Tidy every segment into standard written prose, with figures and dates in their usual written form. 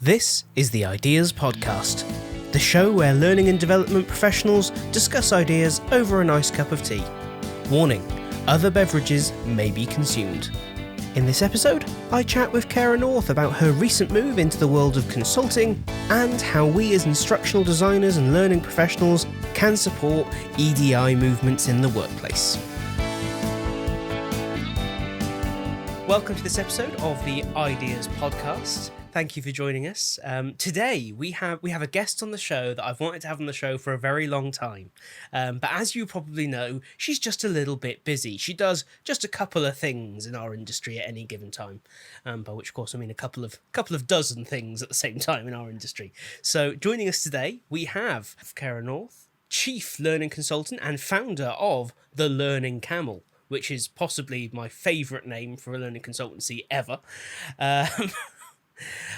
This is the Ideas Podcast, the show where learning and development professionals discuss ideas over a nice cup of tea. Warning, other beverages may be consumed. In this episode, I chat with Cara North about her recent move into the world of consulting and how we as instructional designers and learning professionals can support EDI movements in the workplace. Welcome to this episode of the Ideas Podcast. Thank you for joining us. Today we have a guest on the show that I've wanted to have on the show for a very long time. But as you probably know, she's just a little bit busy. She does just a couple of things in our industry at any given time. By which, of course, I mean a couple of dozen things at the same time in our industry. So joining us today, we have Cara North, Chief Learning Consultant and founder of The Learning Camel, which is possibly my favourite name for a learning consultancy ever.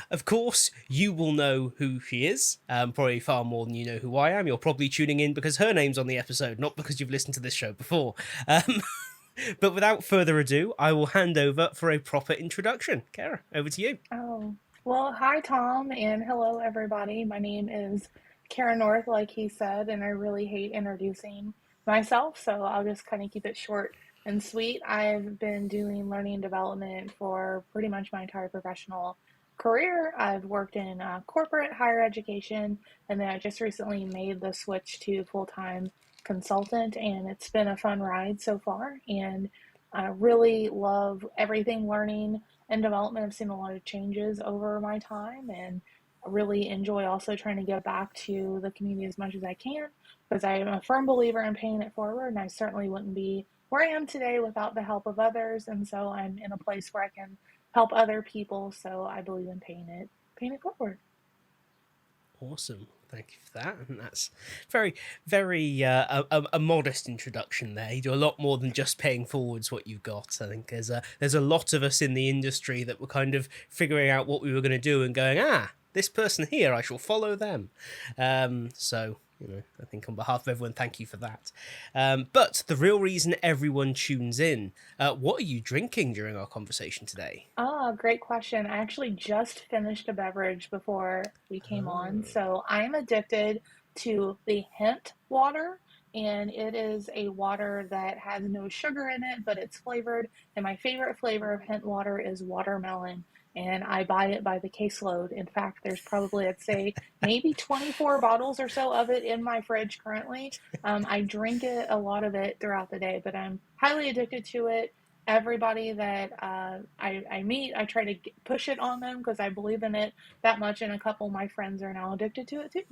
Of course, you will know who she is, probably far more than you know who I am. You're probably tuning in because her name's on the episode, not because you've listened to this show before. But without further ado, I will hand over for a proper introduction. Cara, over to you. Oh, well, hi, Tom, and hello, everybody. My name is Cara North, like he said, and I really hate introducing myself, so I'll just kind of keep it short and sweet. I've been doing learning and development for pretty much my entire professional career. I've worked in corporate higher education, and then I just recently made the switch to full-time consultant, and it's been a fun ride so far, and I really love everything learning and development. I've seen a lot of changes over my time, and I really enjoy also trying to give back to the community as much as I can, because I am a firm believer in paying it forward, and I certainly wouldn't be where I am today without the help of others, and so I'm in a place where I can help other people, so I believe in paying it forward. Awesome. Thank you for that. And that's very, very a modest introduction there. You do a lot more than just paying forwards what you've got. I think there's a lot of us in the industry that were kind of figuring out what we were going to do and going, this person here, I shall follow them. So, I think on behalf of everyone, thank you for that. But the real reason everyone tunes in, what are you drinking during our conversation today? Great question. I actually just finished a beverage before we came on. So I'm addicted to the hint water, and it is a water that has no sugar in it, but it's flavored. And my favorite flavor of hint water is watermelon. And I buy it by the caseload. In fact, there's probably, I'd say, maybe 24 bottles or so of it in my fridge currently. I drink it, a lot of it throughout the day, but I'm highly addicted to it. Everybody that I meet, I try to push it on them because I believe in it that much, and a couple of my friends are now addicted to it too.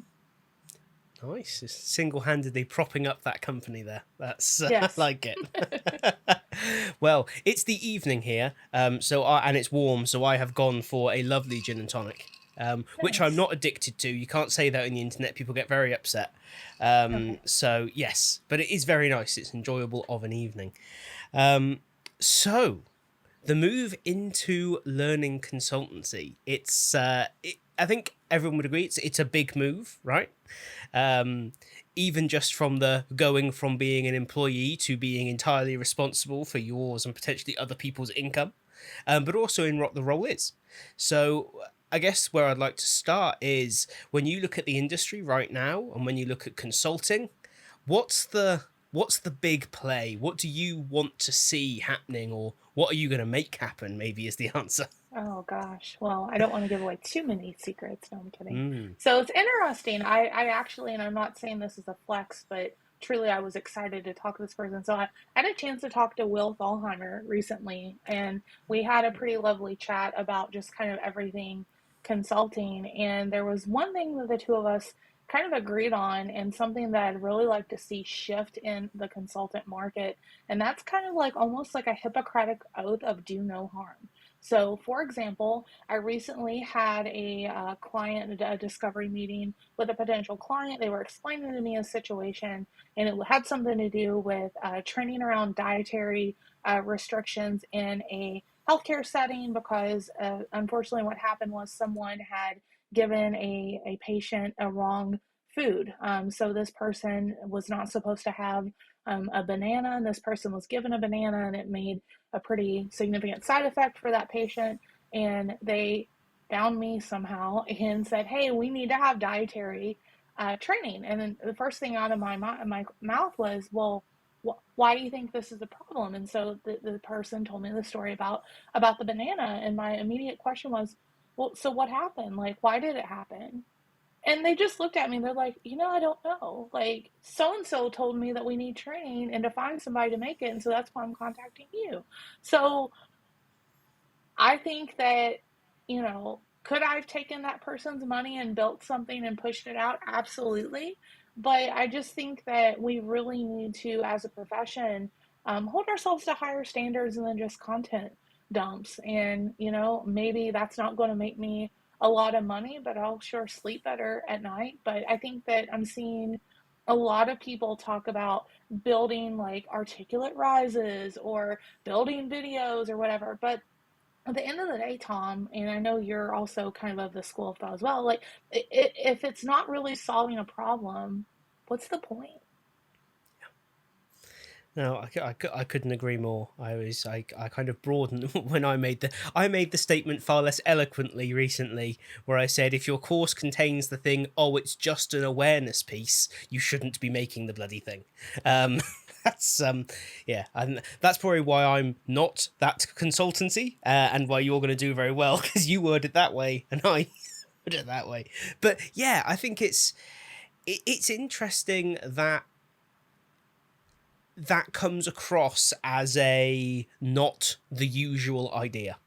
Nice. Just single-handedly propping up that company there. That's yes. I like it. Well, it's the evening here, and it's warm, so I have gone for a lovely gin and tonic, which I'm not addicted to. You can't say that on the internet. People get very upset. So, yes, but it is very nice. It's enjoyable of an evening. So, the move into learning consultancy, I think everyone would agree it's a big move, right? Even just from the going from being an employee to being entirely responsible for yours and potentially other people's income, but also in what the role is. So I guess where I'd like to start is when you look at the industry right now and when you look at consulting, what's the big play? What do you want to see happening, or what are you going to make happen, maybe is the answer? Oh, gosh. Well, I don't want to give away too many secrets. No, I'm kidding. So it's interesting. I actually, and I'm not saying this is a flex, but truly I was excited to talk to this person. So I had a chance to talk to Will Thalheimer recently, and we had a pretty lovely chat about just kind of everything consulting. And there was one thing that the two of us kind of agreed on, and something that I'd really like to see shift in the consultant market. And that's kind of like almost like a Hippocratic oath of do no harm. So, for example, I recently had a discovery meeting with a potential client. They were explaining to me a situation, and it had something to do with training around dietary restrictions in a healthcare setting, because unfortunately what happened was someone had given a patient a wrong food. So this person was not supposed to have a banana, and this person was given a banana, and it made a pretty significant side effect for that patient. And they found me somehow and said, "Hey, we need to have dietary training." And then the first thing out of my mouth was, "Well, why do you think this is a problem?" And so the person told me the story about the banana, and my immediate question was, "Well, so what happened? Like, why did it happen?" And they just looked at me and they're like, I don't know. Like, so and so told me that we need training and to find somebody to make it. And so that's why I'm contacting you. So I think that, could I have taken that person's money and built something and pushed it out? Absolutely. But I just think that we really need to, as a profession, hold ourselves to higher standards than just content dumps. And, maybe that's not going to make me a lot of money, but I'll sure sleep better at night. But I think that I'm seeing a lot of people talk about building like articulate rises or building videos or whatever. But at the end of the day, Tom, and I know you're also kind of the school of thought as well, like if it's not really solving a problem, what's the point? No, I couldn't agree more. I kind of broadened when I made the statement far less eloquently recently, where I said if your course contains the thing, oh, it's just an awareness piece, you shouldn't be making the bloody thing. That's yeah, and that's probably why I'm not that consultancy, and why you're going to do very well, because you word it that way and I word it that way. But yeah, I think it's interesting that comes across as a not the usual idea,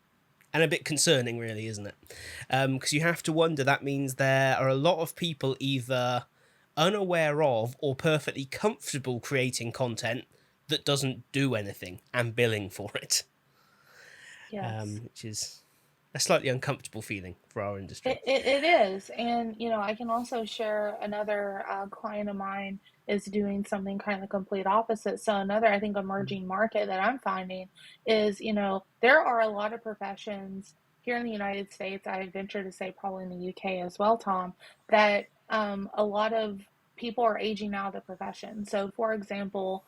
and a bit concerning, really, isn't it? Because you have to wonder, that means there are a lot of people either unaware of or perfectly comfortable creating content that doesn't do anything and billing for it, Yes. which is a slightly uncomfortable feeling for our industry. It is. And, I can also share another client of mine is doing something kind of the complete opposite. So, another, I think, emerging market that I'm finding is, there are a lot of professions here in the United States, I venture to say probably in the UK as well, Tom, that a lot of people are aging out of the profession. So, for example,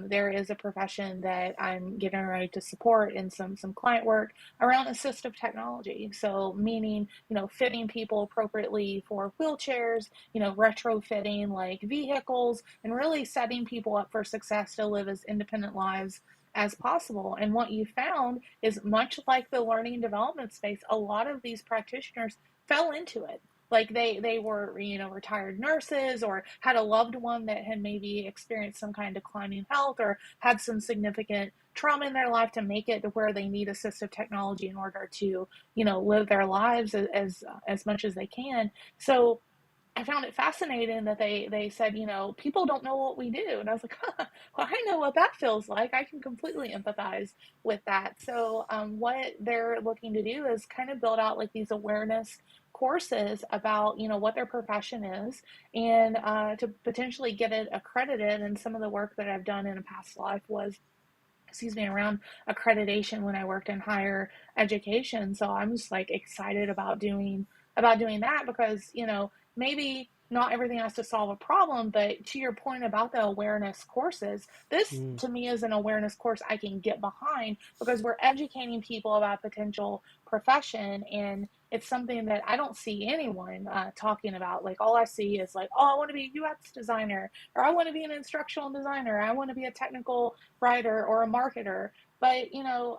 there is a profession that I'm getting ready to support in some client work around assistive technology. So meaning, fitting people appropriately for wheelchairs, retrofitting like vehicles and really setting people up for success to live as independent lives as possible. And what you found is much like the learning and development space, a lot of these practitioners fell into it. Like they were, retired nurses or had a loved one that had maybe experienced some kind of declining health or had some significant trauma in their life to make it to where they need assistive technology in order to, live their lives as much as they can. So I found it fascinating that they said, people don't know what we do. And I was like, huh, well, I know what that feels like. I can completely empathize with that. So what they're looking to do is kind of build out like these awareness courses about, what their profession is and to potentially get it accredited. And some of the work that I've done in a past life was, around accreditation when I worked in higher education. So I'm just like excited about doing that because, maybe not everything has to solve a problem, but to your point about the awareness courses, this Mm. to me is an awareness course I can get behind because we're educating people about potential profession, and it's something that I don't see anyone talking about. Like all I see is like, oh, I want to be a UX designer, or I want to be an instructional designer, I want to be a technical writer or a marketer. But,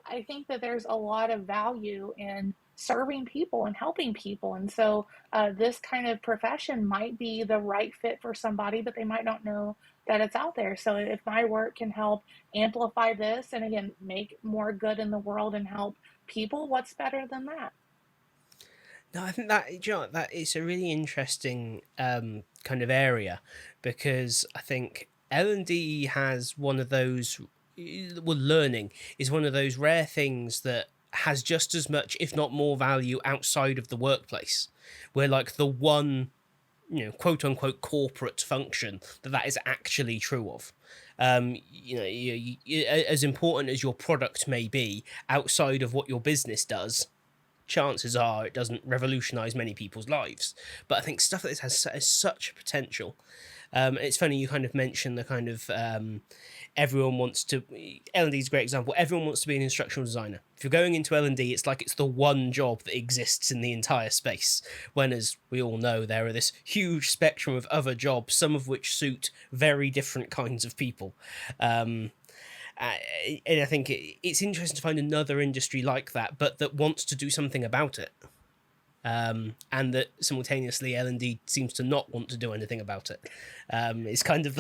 I think that there's a lot of value in serving people and helping people. And so this kind of profession might be the right fit for somebody, but they might not know that it's out there. So if my work can help amplify this and again, make more good in the world and help people, what's better than that? No, I think that, that is a really interesting kind of area, because I think L&D has one of those. Well, learning is one of those rare things that has just as much, if not more, value outside of the workplace. Where like the one, quote unquote corporate function that is actually true of. As important as your product may be, outside of what your business does, chances are it doesn't revolutionize many people's lives. But I think stuff like this has such potential. It's funny you kind of mentioned the kind of everyone wants to. L&D is a great example. Everyone wants to be an instructional designer. If you're going into L&D, it's like it's the one job that exists in the entire space. When, as we all know, there are this huge spectrum of other jobs, some of which suit very different kinds of people. And I think it's interesting to find another industry like that, but that wants to do something about it. And that simultaneously L&D seems to not want to do anything about it. It's kind of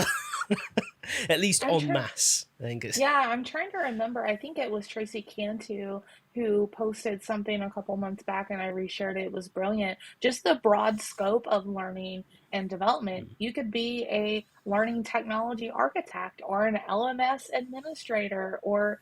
at least en masse. I think it's. Yeah, I'm trying to remember. I think it was Tracy Cantu who posted something a couple months back and I reshared it. It was brilliant. Just the broad scope of learning and development. You could be a learning technology architect or an LMS administrator or,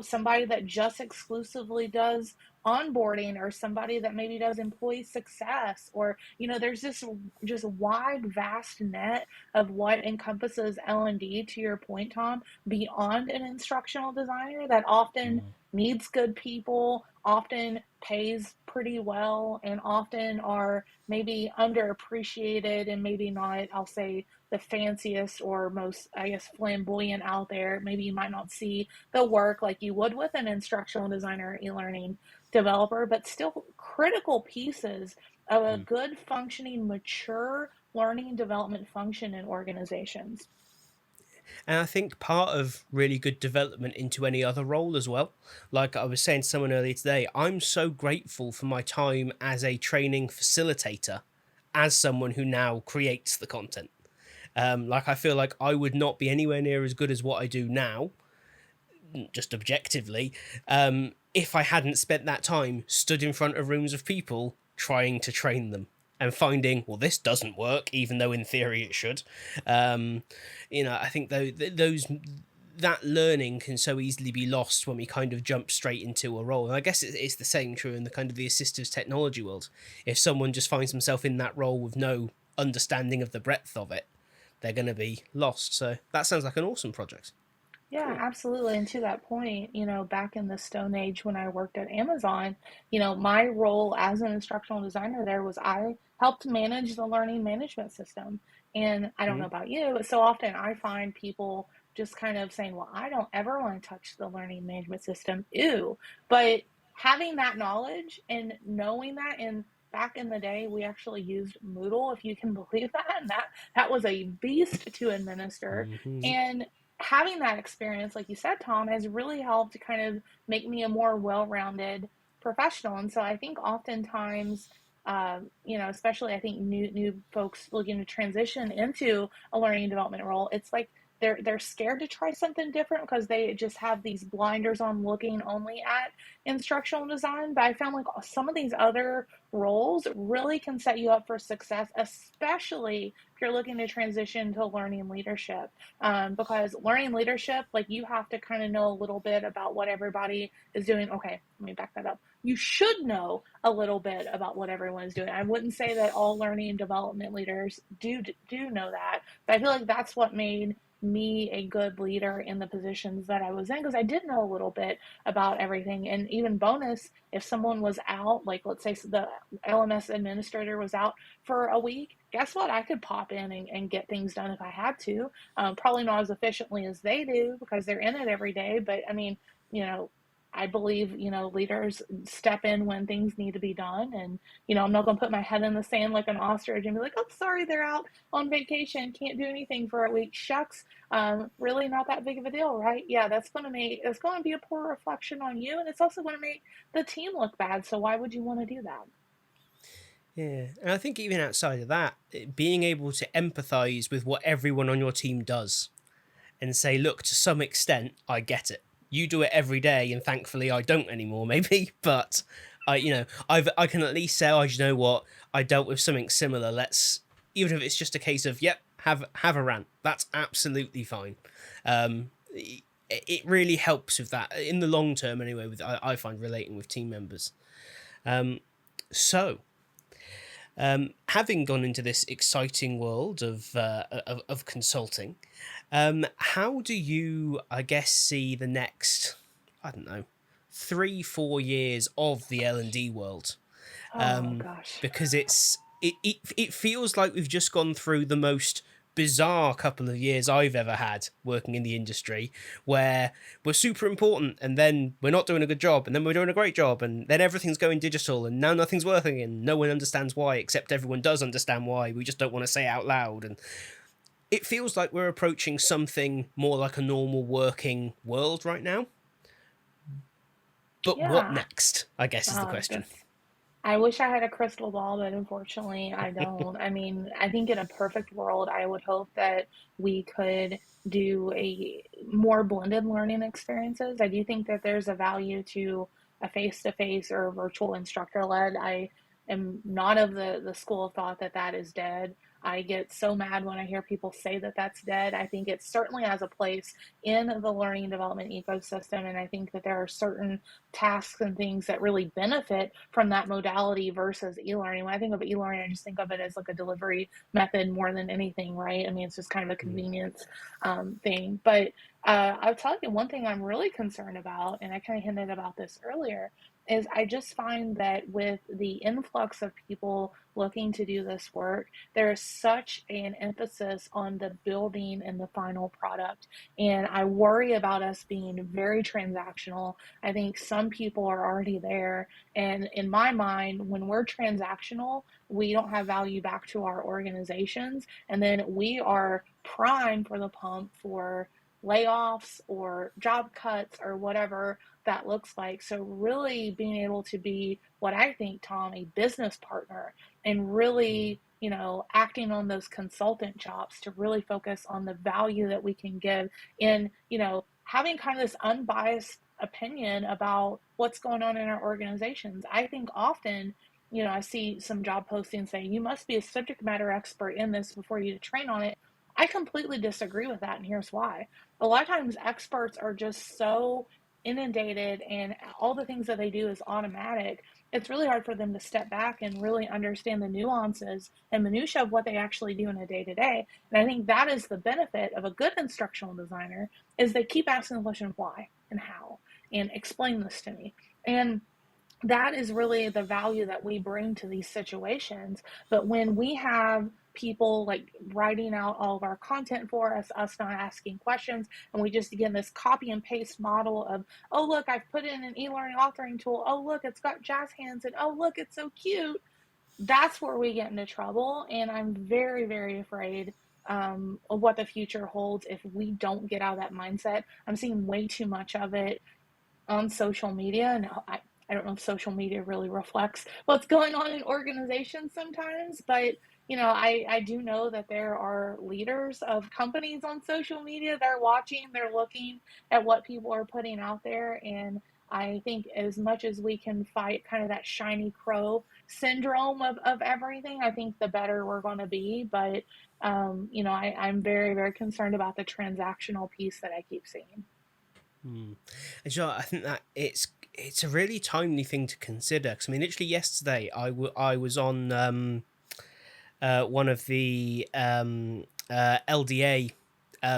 somebody that just exclusively does onboarding or somebody that maybe does employee success or, there's this just wide, vast net of what encompasses L&D, to your point, Tom, beyond an instructional designer that often needs good people, often pays pretty well, and often are maybe underappreciated and maybe not, I'll say, the fanciest or most, I guess, flamboyant out there. Maybe you might not see the work like you would with an instructional designer or e-learning developer, but still critical pieces of a good functioning, mature learning development function in organizations. And I think part of really good development into any other role as well. Like I was saying to someone earlier today, I'm so grateful for my time as a training facilitator, as someone who now creates the content. Like I feel like I would not be anywhere near as good as what I do now, just objectively, if I hadn't spent that time stood in front of rooms of people trying to train them and finding, well, this doesn't work, even though in theory it should. I think that learning can so easily be lost when we kind of jump straight into a role. And I guess it's the same true in the kind of the assistive technology world. If someone just finds himself in that role with no understanding of the breadth of it, they're going to be lost. So that sounds like an awesome project. Yeah, Cool. absolutely. And to that point, back in the Stone Age when I worked at Amazon, my role as an instructional designer there was I helped manage the learning management system. And I don't know about you, but so often I find people just kind of saying, well, I don't ever want to touch the learning management system. Ew. But having that knowledge and knowing that, and back in the day, we actually used Moodle, if you can believe that. And that was a beast to administer. And having that experience, like you said, Tom, has really helped to kind of make me a more well-rounded professional. And so I think oftentimes, especially I think new folks looking to transition into a learning and development role, it's like they're scared to try something different because they just have these blinders on looking only at instructional design. But I found like some of these other roles really can set you up for success, especially if you're looking to transition to learning leadership. Because learning leadership, like you have to kind of know a little bit about what everybody is doing. Okay, let me back that up. You should know a little bit about what everyone is doing. I wouldn't say that all learning and development leaders do know that, but I feel like that's what made me a good leader in the positions that I was in, because I did know a little bit about everything. And even bonus, if someone was out, like let's say the LMS administrator was out for a week, guess what? I could pop in and get things done if I had to. Probably not as efficiently as they do because they're in it every day. But I mean, I believe, leaders step in when things need to be done. And, I'm not going to put my head in the sand like an ostrich and be like, oh, sorry, they're out on vacation, can't do anything for a week. Shucks. Really not that big of a deal, right? Yeah, it's going to be a poor reflection on you. And it's also going to make the team look bad. So why would you want to do that? Yeah, and I think even outside of that, being able to empathize with what everyone on your team does and say, look, to some extent, I get it. You do it every day, and thankfully I don't anymore, maybe, but I can at least say, oh, you know what, I dealt with something similar. Let's, even if it's just a case of, yep, have a rant. That's absolutely fine. It really helps with that in the long term, anyway. I find relating with team members. Having gone into this exciting world of consulting, how do you, I guess, see the next, I don't know, 3-4 years of the L&D world? Oh gosh. Because it feels like we've just gone through the most bizarre couple of years I've ever had working in the industry, where we're super important and then we're not doing a good job, and then we're doing a great job, and then everything's going digital, and now nothing's working, and no one understands why, except everyone does understand why. We just don't want to say it out loud. And it feels like we're approaching something more like a normal working world right now. But what Yeah. next, I guess, is the Oh, question. this. I wish I had a crystal ball, but unfortunately I don't. I mean, I think in a perfect world, I would hope that we could do a more blended learning experiences. I do think that there's a value to a face-to-face or virtual instructor-led. I am not of the school of thought that that is dead. I get so mad when I hear people say that that's dead. I think it certainly has a place in the learning development ecosystem, and I think that there are certain tasks and things that really benefit from that modality versus e-learning. When I think of e-learning, I just think of it as like a delivery method more than anything, right? I mean, it's just kind of a convenience thing. But I'll tell you one thing I'm really concerned about, and I kind of hinted about this earlier, is I just find that with the influx of people looking to do this work, there is such an emphasis on the building and the final product. And I worry about us being very transactional. I think some people are already there. And in my mind, when we're transactional, we don't have value back to our organizations. And then we are primed for the pump for layoffs or job cuts or whatever that looks like. So really being able to be what I think, Tom, a business partner, and really, acting on those consultant jobs to really focus on the value that we can give in, having kind of this unbiased opinion about what's going on in our organizations. I think often, I see some job postings saying you must be a subject matter expert in this before you train on it. I completely disagree with that, and here's why. A lot of times experts are just so inundated and all the things that they do is automatic. It's really hard for them to step back and really understand the nuances and minutia of what they actually do in a day-to-day. And I think that is the benefit of a good instructional designer, is they keep asking the question why and how and explain this to me. And that is really the value that we bring to these situations. But when we have people like writing out all of our content for us not asking questions, and we just again this copy and paste model of, oh look, I've put in an e-learning authoring tool, oh look, it's got jazz hands, and oh look, it's so cute. That's where we get into trouble. And I'm very, very afraid of what the future holds if we don't get out of that mindset. I'm seeing way too much of it on social media, and I don't know if social media really reflects what's going on in organizations sometimes, but I do know that there are leaders of companies on social media. They're watching, they're looking at what people are putting out there. And I think as much as we can fight kind of that shiny crow syndrome of everything, I think the better we're going to be. But I'm very, very concerned about the transactional piece that I keep seeing. And I think that it's a really timely thing to consider, because I mean, literally yesterday I was on one of the LDA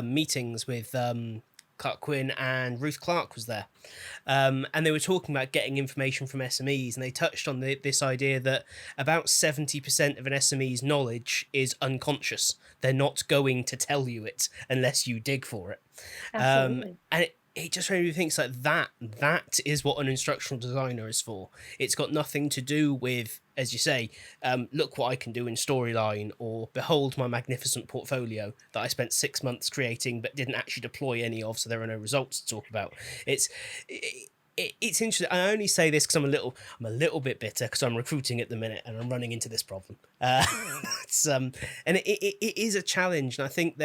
meetings with Clark Quinn, and Ruth Clark was there, and they were talking about getting information from SMEs, and they touched on this idea that about 70% of an SME's knowledge is unconscious. They're not going to tell you it unless you dig for it. Absolutely. And it just really thinks like that is what an instructional designer is for. It's got nothing to do with, as you say, look what I can do in storyline, or behold my magnificent portfolio that I spent 6 months creating but didn't actually deploy any of, so there are no results to talk about. It's interesting. I only say this because I'm a little bit bitter because I'm recruiting at the minute and I'm running into this problem. And it is a challenge, and I think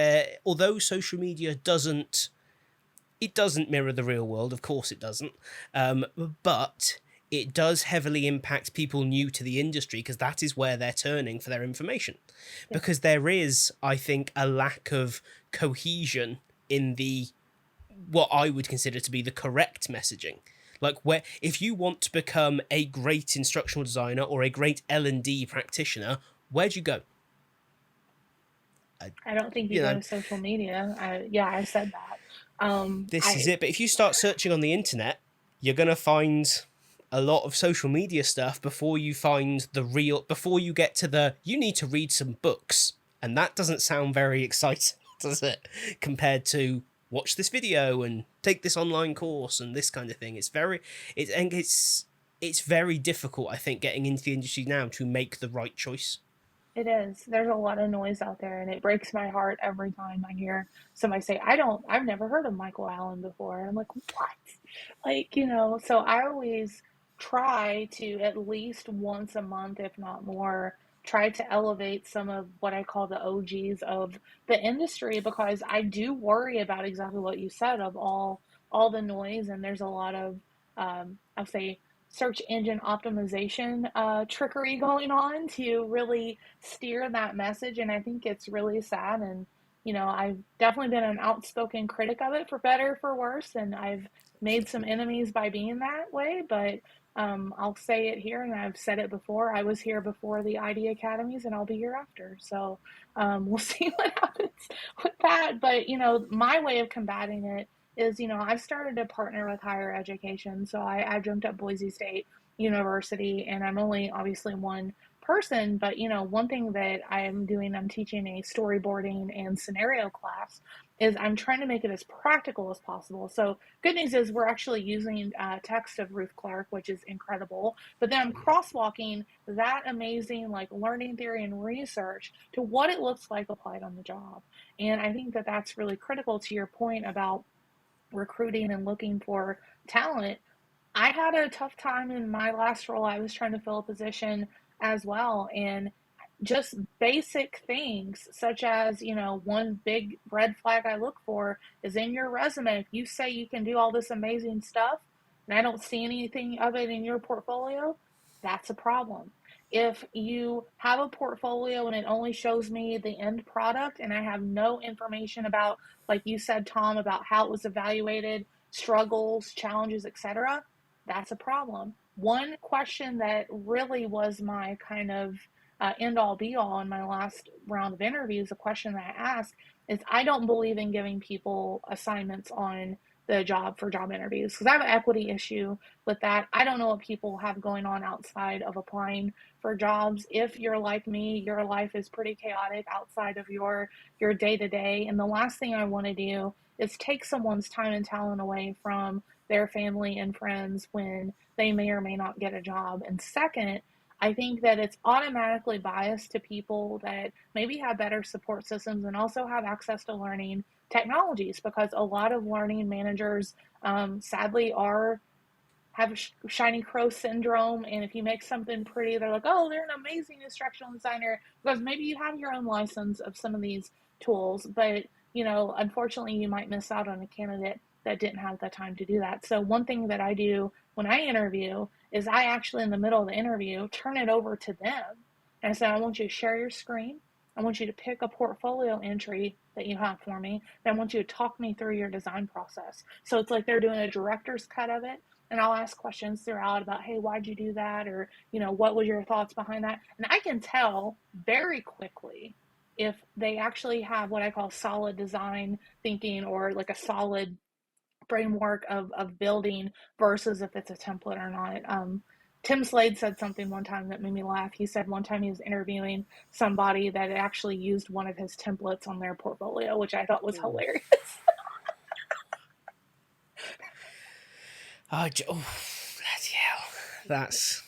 although social media doesn't mirror the real world, of course it doesn't, but it does heavily impact people new to the industry, because that is where they're turning for their information. Yeah. Because there is, I think, a lack of cohesion in what I would consider to be the correct messaging. Like, where if you want to become a great instructional designer or a great L&D practitioner, where'd you go? I don't think you go to social media. I said that. This is it. But if you start searching on the internet, you're going to find a lot of social media stuff before you find before you get to you need to read some books. And that doesn't sound very exciting, does it? Compared to watch this video and take this online course and this kind of thing. It's very difficult, I think, getting into the industry now to make the right choice. It is. There's a lot of noise out there, and it breaks my heart every time I hear somebody say, I've never heard of Michael Allen before. And I'm like, what? Like, so I always try to at least once a month, if not more, try to elevate some of what I call the OGs of the industry, because I do worry about exactly what you said of all the noise, and there's a lot of I'll say search engine optimization trickery going on to really steer that message. And I think it's really sad. And, I've definitely been an outspoken critic of it, for better, for worse. And I've made some enemies by being that way. But I'll say it here, and I've said it before. I was here before the ID Academies, and I'll be here after. So we'll see what happens with that. But, my way of combating it is, I've started to partner with higher education. So I jumped at Boise State University, and I'm only obviously one person, but one thing that I am doing, I'm teaching a storyboarding and scenario class, is I'm trying to make it as practical as possible. So good news is we're actually using text of Ruth Clark, which is incredible, but then I'm crosswalking that amazing like learning theory and research to what it looks like applied on the job. And I think that that's really critical to your point about recruiting and looking for talent. I had a tough time in my last role. I was trying to fill a position as well. And just basic things such as, one big red flag I look for is in your resume. If you say you can do all this amazing stuff and I don't see anything of it in your portfolio, that's a problem. If you have a portfolio and it only shows me the end product and I have no information about, like you said, Tom, about how it was evaluated, struggles, challenges, etc., that's a problem. One question that really was my kind of end all be all in my last round of interviews, a question that I asked is, I don't believe in giving people assignments on the job for job interviews because I have an equity issue with that. I don't know what people have going on outside of applying for jobs. If you're like me, your life is pretty chaotic outside of your day to day. And the last thing I want to do is take someone's time and talent away from their family and friends when they may or may not get a job. And second, I think that it's automatically biased to people that maybe have better support systems and also have access to learning technologies, because a lot of learning managers sadly have shiny crow syndrome, and if you make something pretty, they're like, oh, they're an amazing instructional designer, because maybe you have your own license of some of these tools, but unfortunately you might miss out on a candidate that didn't have the time to do that. So one thing that I do when I interview is I actually, in the middle of the interview, turn it over to them and I say, I want you to share your screen. I want you to pick a portfolio entry that you have for me. Then I want you to talk me through your design process. So it's like they're doing a director's cut of it. And I'll ask questions throughout about, hey, why'd you do that? Or, what was your thoughts behind that? And I can tell very quickly if they actually have what I call solid design thinking, or like a solid framework of building, versus if it's a template or not. Tim Slade said something one time that made me laugh. He said one time he was interviewing somebody that actually used one of his templates on their portfolio, which I thought was hilarious. Bloody hell. That's,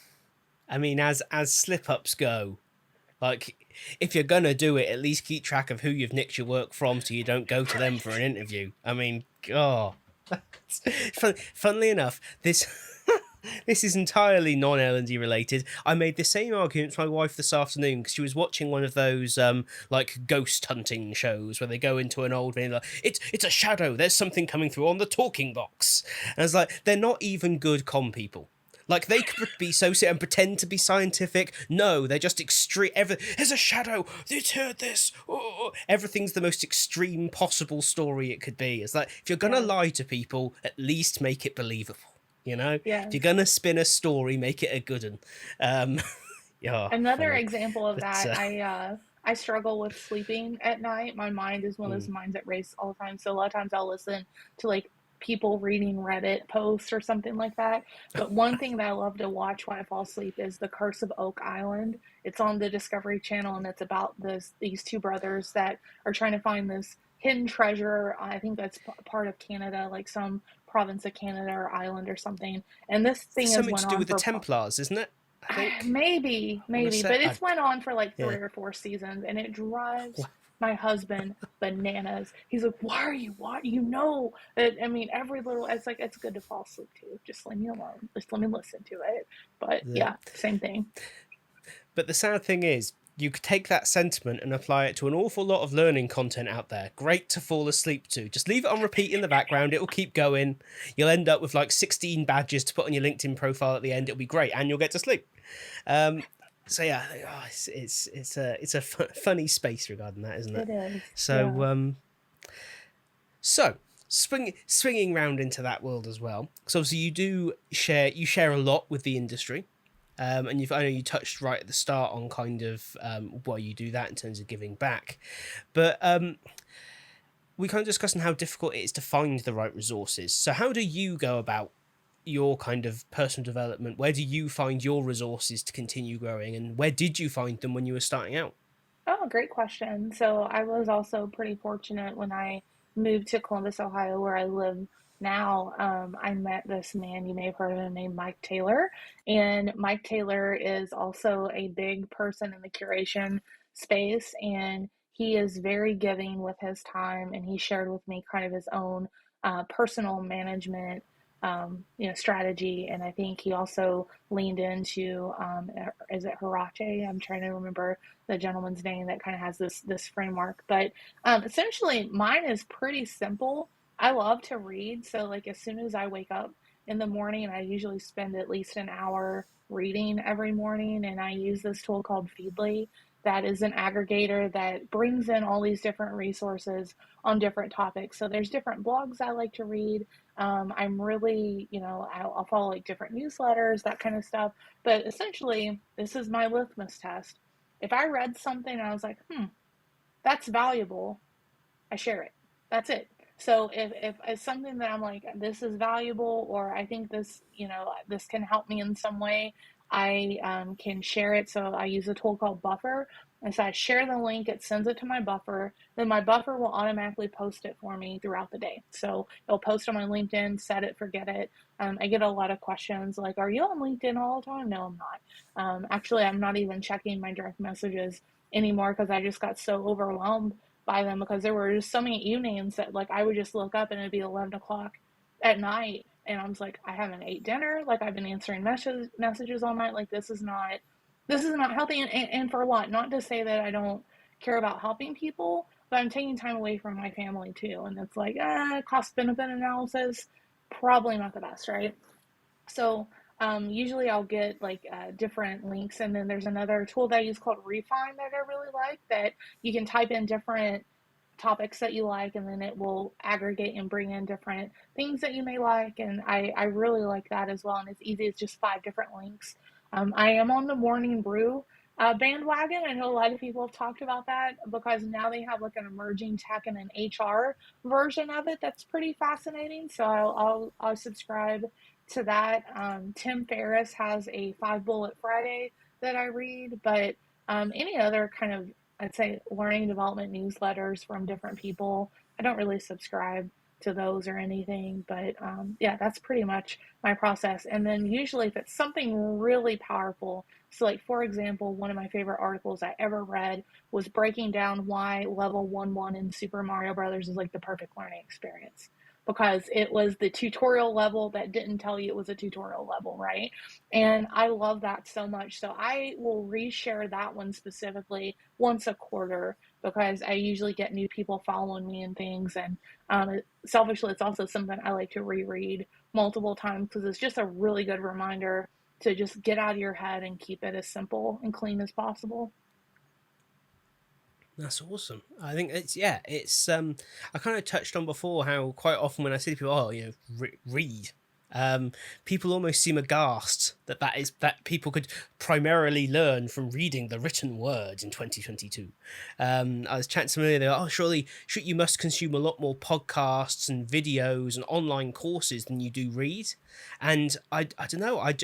I mean, as slip-ups go, like, if you're gonna do it, at least keep track of who you've nicked your work from so you don't go to them for an interview. I mean, oh. Funnily enough, this this is entirely non-L&D related. I made the same argument to my wife this afternoon because she was watching one of those like ghost hunting shows where they go into an old man, like, it's a shadow, there's something coming through on the talking box. And I was like, they're not even good comm people. Like, they could be so and pretend to be scientific. No, they're just extreme. There's a shadow. It's heard this. Oh. Everything's the most extreme possible story it could be. It's like, if you're going to lie to people, at least make it believable. Yes. If you're going to spin a story, make it a good one. Another example of that, I struggle with sleeping at night. My mind is one of those minds that race all the time. So a lot of times I'll listen to like people reading Reddit posts or something like that. But one thing that I love to watch while I fall asleep is The Curse of Oak Island. It's on the Discovery Channel, and it's about these two brothers that are trying to find this hidden treasure. I think that's part of Canada, like some province of Canada or island or something. And this thing has Something went to do on with the for Templars, isn't it? I think. maybe, I want to say. but it's went on for like Yeah. 3 or 4 seasons, and it drives my husband bananas. He's like, "Why are you? Why you know?" I mean, every little. It's like it's good to fall asleep to. Just leave me alone. Just let me listen to it. But The, yeah, same thing. but the sad thing is, you could take that sentiment and apply it to an awful lot of learning content out there. Great to fall asleep to. Just leave it on repeat in the background. It'll keep going. You'll end up with like 16 badges to put on your LinkedIn profile at the end. It'll be great, and you'll get to sleep. So yeah, it's a funny space regarding that, isn't it? It is. So Yeah. so swinging round into that world as well. So obviously you share a lot with the industry. And I know you touched right at the start on kind of why you do that in terms of giving back, but we kind of discussed on how difficult it is to find the right resources. So how do you go about your kind of personal development? Where do you find your resources to continue growing, and where did you find them when you were starting out? Oh, great question. So I was also pretty fortunate when I moved to Columbus, Ohio, where I live now. I met this man, you may have heard of him, named Mike Taylor. And Mike Taylor is also a big person in the curation space, and he is very giving with his time. And he shared with me kind of his own personal management. Strategy, and I think he also leaned into is it Harache? I'm trying to remember the gentleman's name that kind of has this framework. But essentially, mine is pretty simple. I love to read, so like as soon as I wake up in the morning, I usually spend at least an hour reading every morning, and I use this tool called Feedly. That is an aggregator that brings in all these different resources on different topics. So there's different blogs I like to read. I'm really, I'll follow like different newsletters, that kind of stuff. But essentially, this is my litmus test. If I read something and I was like, that's valuable, I share it. That's it. So if it's something that I'm like, this is valuable, or I think this can help me in some way, I can share it. So I use a tool called Buffer. And so I share the link, it sends it to my Buffer. Then my Buffer will automatically post it for me throughout the day. So it'll post on my LinkedIn, set it, forget it. I get a lot of questions like, are you on LinkedIn all the time? No, I'm not. Actually, I'm not even checking my direct messages anymore because I just got so overwhelmed by them, because there were just so many evenings that like I would just look up and it'd be 11 o'clock at night, and I was like, I haven't ate dinner, like I've been answering messages all night, like this is not healthy. And for what, not to say that I don't care about helping people, but I'm taking time away from my family too, and it's like cost benefit analysis, probably not the best, right? So usually I'll get like different links, and then there's another tool that I use called Refine that I really like, that you can type in different topics that you like, and then it will aggregate and bring in different things that you may like. And I really like that as well. And it's easy. It's just 5 different links. I am on the Morning Brew bandwagon. I know a lot of people have talked about that because now they have like an emerging tech and an HR version of it that's pretty fascinating. So I'll subscribe to that. Tim Ferriss has a 5 Bullet Friday that I read, but any other kind of, I'd say, learning development newsletters from different people, I don't really subscribe to those or anything. But yeah, that's pretty much my process. And then usually if it's something really powerful, so like for example, one of my favorite articles I ever read was breaking down why level 1-1 in Super Mario Brothers is like the perfect learning experience, because it was the tutorial level that didn't tell you it was a tutorial level, right? And I love that so much. So I will reshare that one specifically once a quarter, because I usually get new people following me and things. And selfishly, it's also something I like to reread multiple times because it's just a really good reminder to just get out of your head and keep it as simple and clean as possible. That's awesome. I think it's I kind of touched on before how quite often when I see people, read. People almost seem aghast that people could primarily learn from reading the written word in 2022. I was chatting to somebody, they were, surely you must consume a lot more podcasts and videos and online courses than you do read. And I don't know, I'm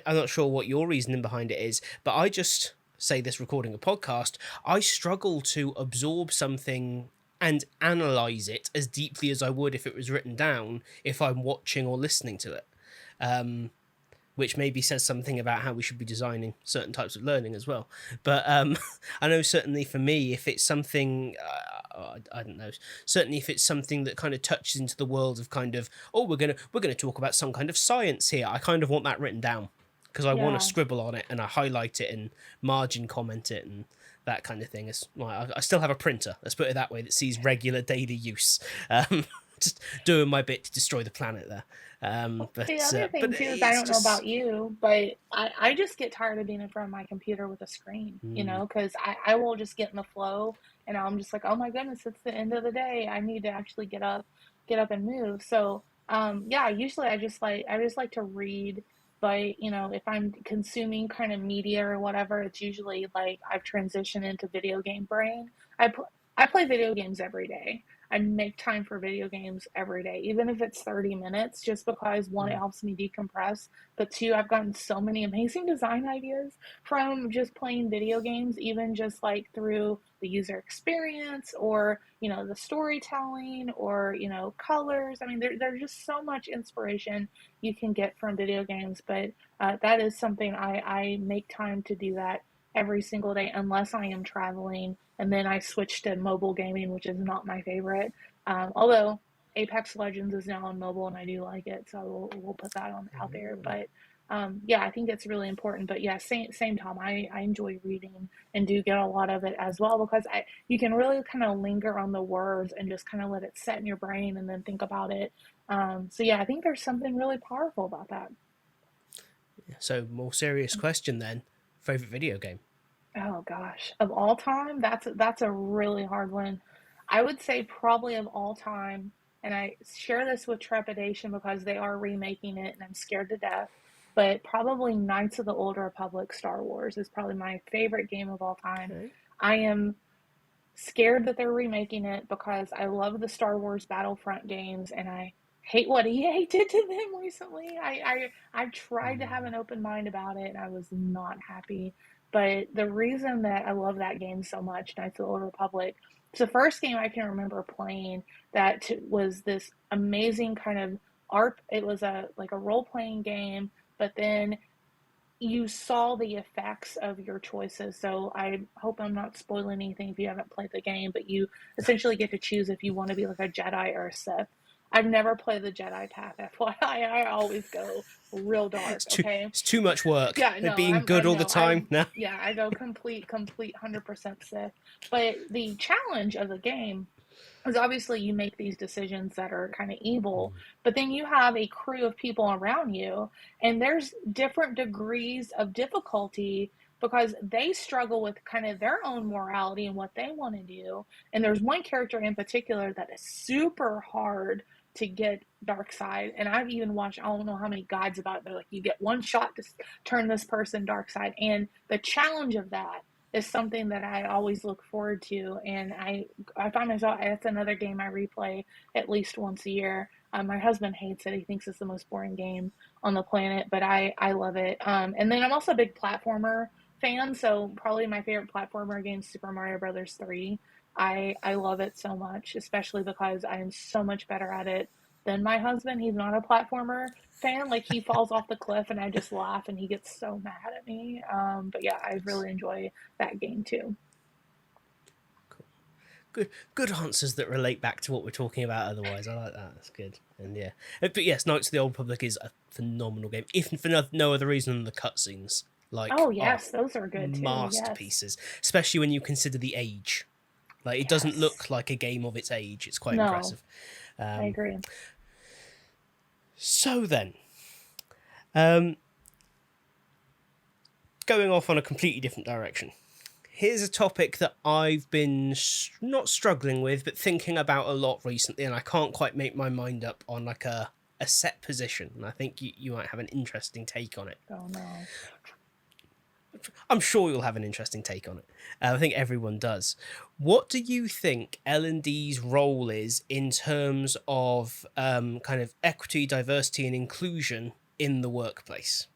not sure what your reasoning behind it is, but I just say this recording a podcast, I struggle to absorb something and analyze it as deeply as I would if it was written down, if I'm watching or listening to it. Which maybe says something about how we should be designing certain types of learning as well. But I know certainly for me, if it's something, I don't know, certainly if it's something that kind of touches into the world of kind of, we're gonna talk about some kind of science here, I kind of want that written down because I want to scribble on it and I highlight it and margin comment it and that kind of thing. It's like, I still have a printer, let's put it that way, that sees regular daily use. Just doing my bit to destroy the planet there. But the other thing too is, I don't know about you, but I just get tired of being in front of my computer with a screen, because I will just get in the flow and I'm just like, oh my goodness, it's the end of the day. I need to actually get up and move. So usually I just like to read, but if I'm consuming kind of media or whatever, it's usually like I've transitioned into video game brain. I play video games every day. I make time for video games every day, even if it's 30 minutes, just because one, it helps me decompress, but two, I've gotten so many amazing design ideas from just playing video games, even just like through the user experience or, the storytelling or, colors. I mean, there's just so much inspiration you can get from video games, but that is something I make time to do that every single day unless I am traveling, and then I switched to mobile gaming, which is not my favorite. Although Apex Legends is now on mobile and I do like it, so we'll put that on out there. But I think it's really important. But yeah, same time, I enjoy reading and do get a lot of it as well, because you can really kind of linger on the words and just kind of let it set in your brain and then think about it. I think there's something really powerful about that. So, more serious question then. Favorite video game? Oh gosh, of all time, that's a really hard one. I would say probably of all time, and I share this with trepidation because they are remaking it and I'm scared to death, but probably Knights of the Old Republic Star Wars is probably my favorite game of all time. Okay. I am scared that they're remaking it because I love the Star Wars Battlefront games and I hate what EA did to them recently. I tried to have an open mind about it and I was not happy. But the reason that I love that game so much, Knights of the Old Republic, it's the first game I can remember playing that was this amazing kind of art. It was a role playing game, but then you saw the effects of your choices. So I hope I'm not spoiling anything if you haven't played the game, but you essentially get to choose if you want to be like a Jedi or a Sith. I've never played the Jedi path, FYI. I always go real dark, okay? It's too much work. Yeah, no, being good all the time. No. Yeah, I go complete 100% Sith. But the challenge of the game is obviously you make these decisions that are kind of evil, but then you have a crew of people around you, and there's different degrees of difficulty because they struggle with kind of their own morality and what they want to do. And there's one character in particular that is super hard to get dark side, and I've even watched I don't know how many guides about it. They're like, you get one shot to turn this person dark side, and the challenge of that is something that I always look forward to. And I find myself, that's another game I replay at least once a year. My husband hates it. He thinks it's the most boring game on the planet, but I love it. And then I'm also a big platformer fan, so probably my favorite platformer game is Super Mario Brothers 3. I love it so much, especially because I am so much better at it than my husband. He's not a platformer fan. Like, he falls off the cliff and I just laugh and he gets so mad at me. But yeah, I really enjoy that game too. Cool. Good answers that relate back to what we're talking about otherwise. I like that. That's good. And yeah. But yes, Knights of the Old Republic is a phenomenal game, if for no other reason than the cutscenes. Like, oh yes, those are good too. Masterpieces, yes. Especially when you consider the age. Like, it doesn't look like a game of its age. It's quite impressive. I agree. So then, going off on a completely different direction. Here's a topic that I've been not struggling with, but thinking about a lot recently, and I can't quite make my mind up on like a a set position, and I think you might have an interesting take on it. Oh no. I'm sure you'll have an interesting take on it. I think everyone does. What do you think L&D's role is in terms of kind of equity, diversity, and inclusion in the workplace?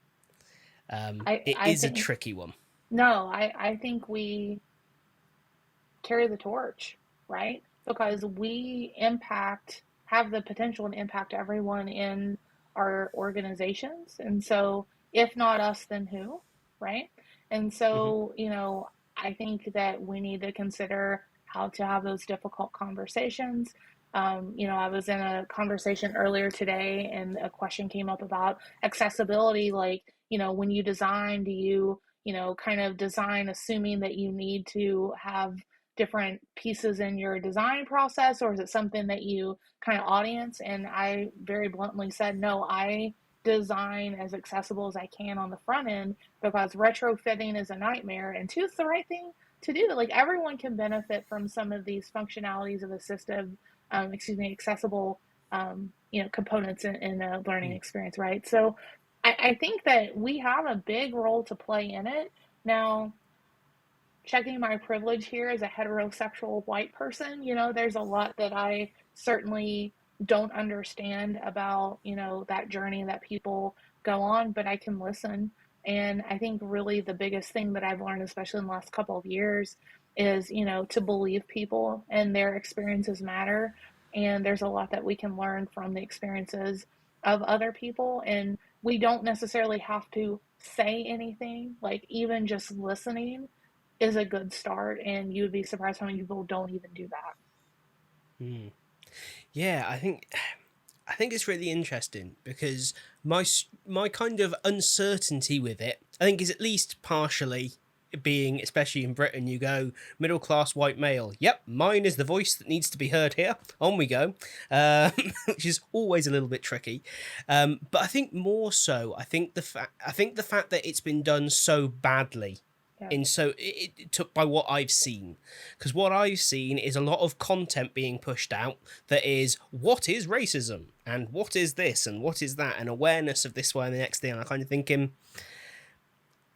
It I is a think tricky one. no, I think we carry the torch, right? Because we have the potential to impact everyone in our organizations. And so, if not us, then who, right? And Mm-hmm. so, I think that we need to consider how to have those difficult conversations. I was in a conversation earlier today and a question came up about accessibility. Like, when you design, do you, kind of design assuming that you need to have different pieces in your design process, or is it something that you kind of audience? And I very bluntly said, no, I design as accessible as I can on the front end, because retrofitting is a nightmare, and two, it's the right thing to do. Like, everyone can benefit from some of these functionalities of accessible, components in a learning experience, right? So I think that we have a big role to play in it. Now, checking my privilege here as a heterosexual white person, there's a lot that I certainly don't understand about, that journey that people go on, but I can listen. And I think really the biggest thing that I've learned, especially in the last couple of years, is, to believe people and their experiences matter. And there's a lot that we can learn from the experiences of other people. And we don't necessarily have to say anything, like even just listening is a good start, and you would be surprised how many people don't even do that. Mm. Yeah, I think it's really interesting because my kind of uncertainty with it, I think, is at least partially being, especially in Britain, you go middle class white male. Yep, mine is the voice that needs to be heard here. On we go, which is always a little bit tricky. But I think more so, I think the fact that it's been done so badly Yeah. in so it took by what I've seen, because what I've seen is a lot of content being pushed out that is, what is racism and what is this and what is that, and awareness of this one and the next thing. And I kind of thinking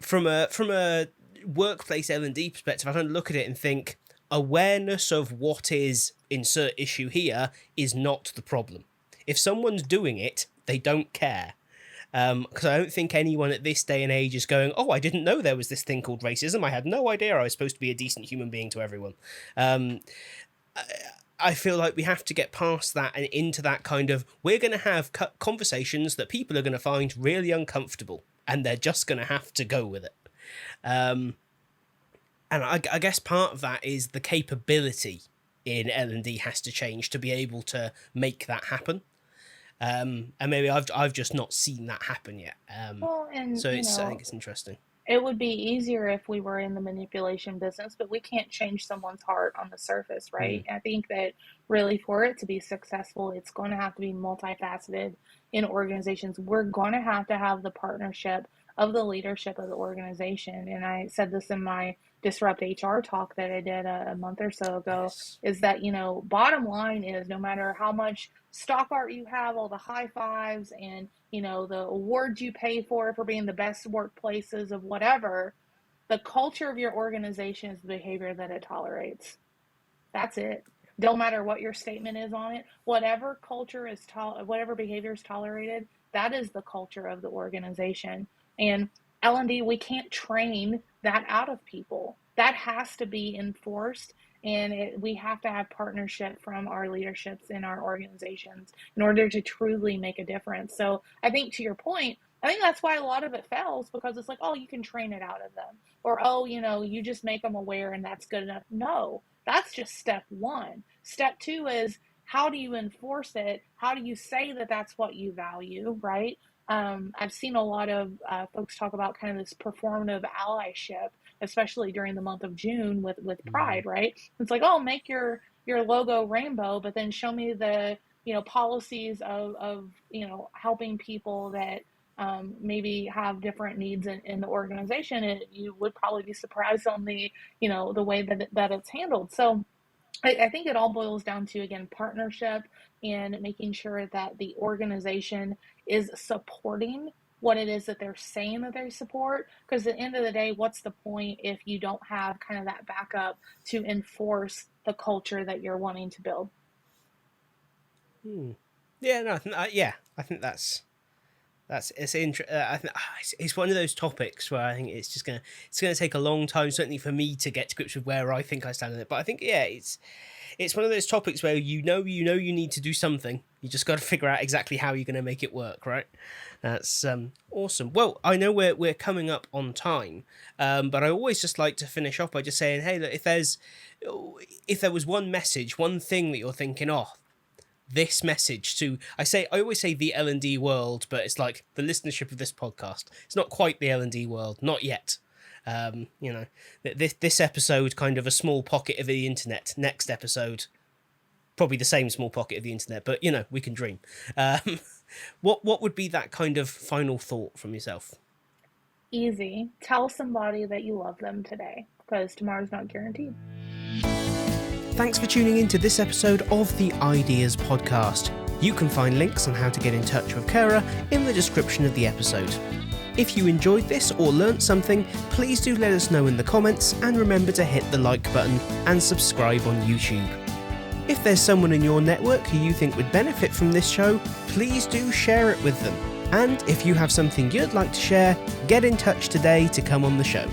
from a workplace L&D perspective, I kind of look at it and think awareness of what is insert issue here is not the problem. If someone's doing it, they don't care. Because I don't think anyone at this day and age is going, oh, I didn't know there was this thing called racism. I had no idea I was supposed to be a decent human being to everyone. I feel like we have to get past that and into that kind of, we're going to have conversations that people are going to find really uncomfortable, and they're just going to have to go with it. And I guess part of that is the capability in L&D has to change to be able to make that happen. And maybe I've just not seen that happen yet. Well, and So I think it's interesting. it would be easier if we were in the manipulation business, but we can't change someone's heart on the surface, right? Mm. I think that really, for it to be successful, it's going to have to be multifaceted in organizations. We're going to have the partnership of the leadership of the organization. And I said this in my Disrupt HR talk that I did a month or so ago, Yes. is that, bottom line is, no matter how much stock art you have, all the high fives and, the awards you pay for being the best workplaces of whatever, the culture of your organization is the behavior that it tolerates. That's it. Don't matter what your statement is on it. Whatever whatever behavior is tolerated, that is the culture of the organization. And L&D, we can't train that out of people. That has to be enforced, and we have to have partnership from our leaderships in our organizations in order to truly make a difference. So I think, to your point, I think that's why a lot of it fails, because it's like, oh, you can train it out of them, or, oh, you just make them aware and that's good enough. No, that's just step one. Step two is, how do you enforce it? How do you say that that's what you value, right? I've seen a lot of folks talk about kind of this performative allyship, especially during the month of June with Mm. Pride, right? It's like, oh, make your logo rainbow, but then show me the policies of helping people that maybe have different needs in the organization, and you would probably be surprised on the the way that it's handled. So I think it all boils down to, again, partnership and making sure that the organization is supporting what it is that they're saying that they support. Because at the end of the day, what's the point if you don't have kind of that backup to enforce the culture that you're wanting to build? Yeah, no, I think that's it's I think it's one of those topics where I think it's gonna take a long time, certainly for me, to get to grips with where I think I stand in it. But I think it's one of those topics where you need to do something. You just got to figure out exactly how you're going to make it work, right? That's awesome. Well, I know we're coming up on time, but I always just like to finish off by just saying, hey, look, if there was one message, one thing that you're thinking, oh, this message to, I always say the L&D world, but it's like the listenership of this podcast. It's not quite the L&D world, not yet. This episode, kind of a small pocket of the internet. Next episode, probably the same small pocket of the internet, but we can dream. What would be that kind of final thought from yourself? Easy. Tell somebody that you love them today, because tomorrow's not guaranteed. Thanks for tuning in to this episode of the Ideas Podcast. You can find links on how to get in touch with Cara in the description of the episode. If you enjoyed this or learnt something, please do let us know in the comments, and remember to hit the like button and subscribe on YouTube. If there's someone in your network who you think would benefit from this show, please do share it with them. And if you have something you'd like to share, get in touch today to come on the show.